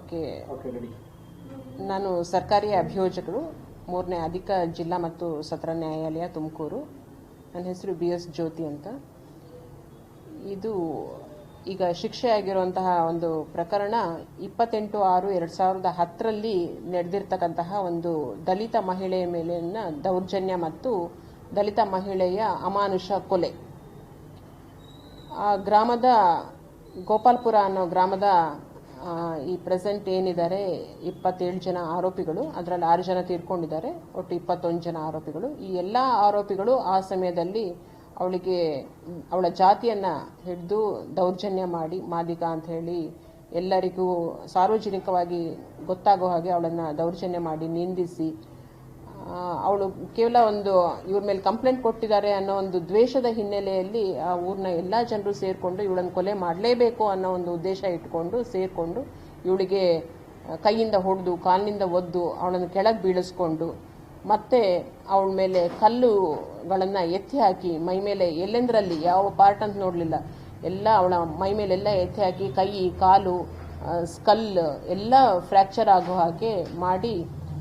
Okay, ನಾನು ಸರ್ಕಾರಿ ಅಭಿಯೋಜಕರು 3ನೇ ಅಧಿಕ ಜಿಲ್ಲಾ ಮತ್ತು ಸತ್ರ ನ್ಯಾಯಾಲಯ ತುಮಕೂರು. ನನ್ನ ಹೆಸರು BS ಜ್ಯೋತಿ ಅಂತ. ಇದು ಈಗ ಶಿಕ್ಷೆ ಆಗಿರುವಂತಹ ಒಂದು ಪ್ರಕರಣ 28/6/2010 ನಡೆದಿರ್ತಕ್ಕಂತಹ ಒಂದು ದಲಿತ ಮಹಿಳೆಯ ಮೇಲಿನ ದೌರ್ಜನ್ಯ ಮತ್ತು ದಲಿತ ಮಹಿಳೆಯ ಅಮಾನುಷ ಕೊಲೆ. ಆ ಗ್ರಾಮದ ಗೋಪಾಲ್ಪುರ ಅನ್ನೋ ಗ್ರಾಮದ ಈ ಪ್ರೆಸೆಂಟ್ ಏನಿದ್ದಾರೆ 27 ಜನ ಆರೋಪಿಗಳು, ಅದರಲ್ಲಿ 6 ಜನ ತೀರ್ಕೊಂಡಿದ್ದಾರೆ, ಒಟ್ಟು 21 ಜನ ಆರೋಪಿಗಳು. ಈ ಎಲ್ಲ ಆರೋಪಿಗಳು ಆ ಸಮಯದಲ್ಲಿ ಅವಳ ಜಾತಿಯನ್ನು ಹಿಡಿದು ದೌರ್ಜನ್ಯ ಮಾಡಿ, ಮಾದಿಗ ಅಂತ ಹೇಳಿ ಎಲ್ಲರಿಗೂ ಸಾರ್ವಜನಿಕವಾಗಿ ಗೊತ್ತಾಗೋ ಹಾಗೆ ಅವಳನ್ನು ದೌರ್ಜನ್ಯ ಮಾಡಿ ನಿಂದಿಸಿ, ಅವಳು ಕೇವಲ ಇವ್ರ ಮೇಲೆ ಕಂಪ್ಲೇಂಟ್ ಕೊಟ್ಟಿದ್ದಾರೆ ಅನ್ನೋ ಒಂದು ದ್ವೇಷದ ಹಿನ್ನೆಲೆಯಲ್ಲಿ ಆ ಊರಿನ ಎಲ್ಲ ಜನರು ಸೇರಿಕೊಂಡು ಇವಳನ್ನು ಕೊಲೆ ಮಾಡಲೇಬೇಕು ಅನ್ನೋ ಒಂದು ಉದ್ದೇಶ ಇಟ್ಕೊಂಡು ಸೇರಿಕೊಂಡು ಇವಳಿಗೆ ಕೈಯಿಂದ ಹೊಡೆದು ಕಾಲಿನಿಂದ ಒದ್ದು ಅವಳನ್ನು ಕೆಳಗೆ ಬೀಳಿಸ್ಕೊಂಡು ಮತ್ತೆ ಅವಳ ಮೇಲೆ ಕಲ್ಲುಗಳನ್ನು ಎತ್ತಿ ಹಾಕಿ ಮೈ ಮೇಲೆ ಎಲ್ಲೆಂದರಲ್ಲಿ ಯಾವ ಪಾರ್ಟ್ ಅಂತ ನೋಡಲಿಲ್ಲ, ಎಲ್ಲ ಅವಳ ಮೈ ಮೇಲೆಲ್ಲ ಎತ್ತಿ ಹಾಕಿ ಕೈ ಕಾಲು ಸ್ಕಲ್ ಎಲ್ಲ ಫ್ರ್ಯಾಕ್ಚರ್ ಆಗೋ ಹಾಗೆ ಮಾಡಿ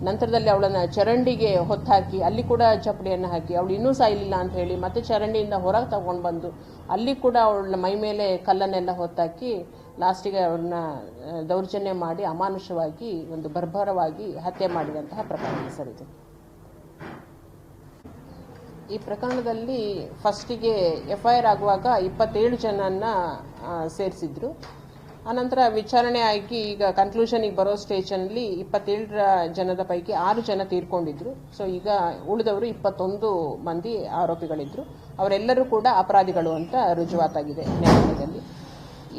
ನಂತರದಲ್ಲಿ ಅವಳನ್ನು ಚರಂಡಿಗೆ ಹೊತ್ತಾಕಿ ಅಲ್ಲಿ ಕೂಡ ಚಪ್ಪಡಿಯನ್ನು ಹಾಕಿ ಅವಳು ಇನ್ನೂ ಸಾಯಲಿಲ್ಲ ಅಂತ ಹೇಳಿ ಮತ್ತೆ ಚರಂಡಿಯಿಂದ ಹೊರಗೆ ತಗೊಂಡು ಬಂದು ಅಲ್ಲಿ ಕೂಡ ಅವಳ ಮೈ ಮೇಲೆ ಕಲ್ಲನ್ನೆಲ್ಲ ಹೊತ್ತಾಕಿ ಲಾಸ್ಟಿಗೆ ಅವಳನ್ನ ದೌರ್ಜನ್ಯ ಮಾಡಿ ಅಮಾನುಷವಾಗಿ ಒಂದು ಬರ್ಬರವಾಗಿ ಹತ್ಯೆ ಮಾಡಿದಂತಹ ಪ್ರಕರಣ ಸರ್ ಇದು. ಈ ಪ್ರಕರಣದಲ್ಲಿ ಫಸ್ಟಿಗೆ FIR ಆಗುವಾಗ 27 ಜನನ್ನ ಸೇರಿಸಿದ್ರು. ಆನಂತರ ವಿಚಾರಣೆ ಆಗಿ ಈಗ ಕನ್ಕ್ಲೂಷನ್ಗೆ ಬರೋ ಸ್ಟೇಜಲ್ಲಿ 27 ಜನದ ಪೈಕಿ 6 ಜನ ತೀರ್ಕೊಂಡಿದ್ರು. ಸೊ ಈಗ ಉಳಿದವರು 21 ಮಂದಿ ಆರೋಪಿಗಳಿದ್ರು. ಅವರೆಲ್ಲರೂ ಕೂಡ ಅಪರಾಧಿಗಳು ಅಂತ ರುಜುವಾತಾಗಿದೆ ನ್ಯಾಯಾಲಯದಲ್ಲಿ.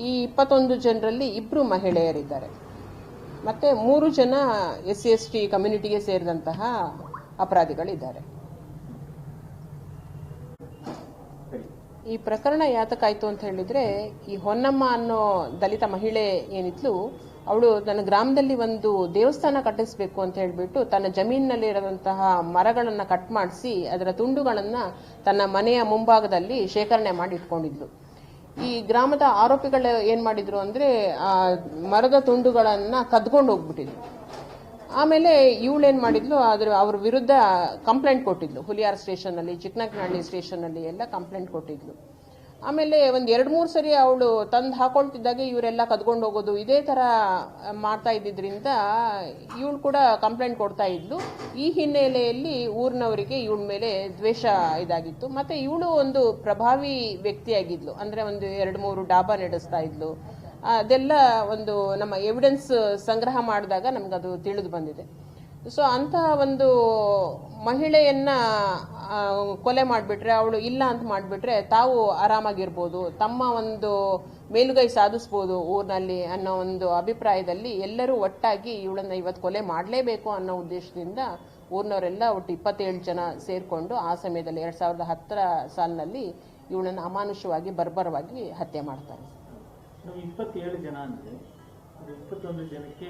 ಈ 21 ಜನರಲ್ಲಿ 2 ಮಹಿಳೆಯರಿದ್ದಾರೆ, ಮತ್ತೆ 3 ಜನ SC/ST ಕಮ್ಯುನಿಟಿಗೆ ಸೇರಿದಂತಹ ಅಪರಾಧಿಗಳಿದ್ದಾರೆ. ಈ ಪ್ರಕರಣ ಯಾತಕ್ಕಾಯ್ತು ಅಂತ ಹೇಳಿದ್ರೆ, ಈ ಹೊನ್ನಮ್ಮ ಅನ್ನೋ ದಲಿತ ಮಹಿಳೆ ಏನಿದ್ಲು, ಅವಳು ತನ್ನ ಗ್ರಾಮದಲ್ಲಿ ಒಂದು ದೇವಸ್ಥಾನ ಕಟ್ಟಿಸ್ಬೇಕು ಅಂತ ಹೇಳಿಬಿಟ್ಟು ತನ್ನ ಜಮೀನಿನಲ್ಲಿ ಇರುವಂತಹ ಮರಗಳನ್ನು ಕಟ್ ಮಾಡಿಸಿ ಅದರ ತುಂಡುಗಳನ್ನು ತನ್ನ ಮನೆಯ ಮುಂಭಾಗದಲ್ಲಿ ಶೇಖರಣೆ ಮಾಡಿ ಇಟ್ಕೊಂಡಿದ್ಲು. ಈ ಗ್ರಾಮದ ಆರೋಪಿಗಳು ಏನು ಮಾಡಿದ್ರು ಅಂದರೆ ಆ ಮರದ ತುಂಡುಗಳನ್ನು ಕದ್ಕೊಂಡು ಹೋಗ್ಬಿಟ್ಟಿದ್ರು. ಆಮೇಲೆ ಇವಳೇನು ಮಾಡಿದ್ಲು, ಅವ್ರ ವಿರುದ್ಧ ಕಂಪ್ಲೇಂಟ್ ಕೊಟ್ಟಿದ್ಲು. ಹುಲಿಯಾರ್ ಸ್ಟೇಷನ್ನಲ್ಲಿ, ಚಿಕ್ಕನಾಯಕನಹಳ್ಳಿ ಸ್ಟೇಷನ್ನಲ್ಲಿ ಎಲ್ಲ ಕಂಪ್ಲೇಂಟ್ ಕೊಟ್ಟಿದ್ಲು. ಆಮೇಲೆ ಒಂದು 2-3 ಸರಿ ಅವಳು ತಂದು ಹಾಕೊಳ್ತಿದ್ದಾಗೆ ಇವರೆಲ್ಲ ಕದ್ಕೊಂಡು ಹೋಗೋದು ಇದೇ ಥರ ಮಾಡ್ತಾ ಇದ್ದಿದ್ದರಿಂದ ಇವಳು ಕೂಡ ಕಂಪ್ಲೇಂಟ್ ಕೊಡ್ತಾ ಇದ್ಲು. ಈ ಹಿನ್ನೆಲೆಯಲ್ಲಿ ಊರಿನವರಿಗೆ ಇವಳ ಮೇಲೆ ದ್ವೇಷ ಇದಾಗಿತ್ತು. ಮತ್ತು ಇವಳು ಒಂದು ಪ್ರಭಾವಿ ವ್ಯಕ್ತಿಯಾಗಿದ್ಲು, ಅಂದರೆ ಒಂದು 2-3 ಡಾಬಾ ನಡೆಸ್ತಾ ಇದ್ಲು. ಅದೆಲ್ಲ ಒಂದು ನಮ್ಮ ಎವಿಡೆನ್ಸ್ ಸಂಗ್ರಹ ಮಾಡಿದಾಗ ನಮಗದು ತಿಳಿದು ಬಂದಿದೆ. ಸೊ ಅಂಥ ಒಂದು ಮಹಿಳೆಯನ್ನ ಕೊಲೆ ಮಾಡಿಬಿಟ್ರೆ, ಅವಳು ಇಲ್ಲ ಅಂತ ಮಾಡಿಬಿಟ್ರೆ ತಾವು ಆರಾಮಾಗಿರ್ಬೋದು, ತಮ್ಮ ಒಂದು ಮೇಲುಗೈ ಸಾಧಿಸ್ಬೋದು ಊರಿನಲ್ಲಿ ಅನ್ನೋ ಒಂದು ಅಭಿಪ್ರಾಯದಲ್ಲಿ ಎಲ್ಲರೂ ಒಟ್ಟಾಗಿ ಇವಳನ್ನು ಇವತ್ತು ಕೊಲೆ ಮಾಡಲೇಬೇಕು ಅನ್ನೋ ಉದ್ದೇಶದಿಂದ ಊರಿನವರೆಲ್ಲ ಒಟ್ಟು 27 ಜನ ಸೇರಿಕೊಂಡು ಆ ಸಮಯದಲ್ಲಿ 2010 ಸಾಲಿನಲ್ಲಿ ಇವಳನ್ನು ಅಮಾನುಷವಾಗಿ ಬರ್ಬರವಾಗಿ ಹತ್ಯೆ ಮಾಡ್ತಾರೆ. 27 ಜನ ಅಂದರೆ 21 ಜನಕ್ಕೆ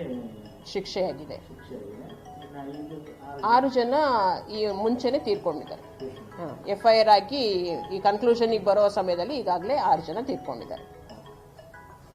ಶಿಕ್ಷೆಯಾಗಿದೆ. 6 ಜನ ಈ ಮುಂಚೆನೆ ತೀರ್ಕೊಂಡಿದ್ದಾರೆ. FIR ಆಗಿ ಈ ಕನ್ಕ್ಲೂಷನ್ಗೆ ಬರೋ ಸಮಯದಲ್ಲಿ ಈಗಾಗಲೇ 6 ಜನ ತೀರ್ಕೊಂಡಿದ್ದಾರೆ.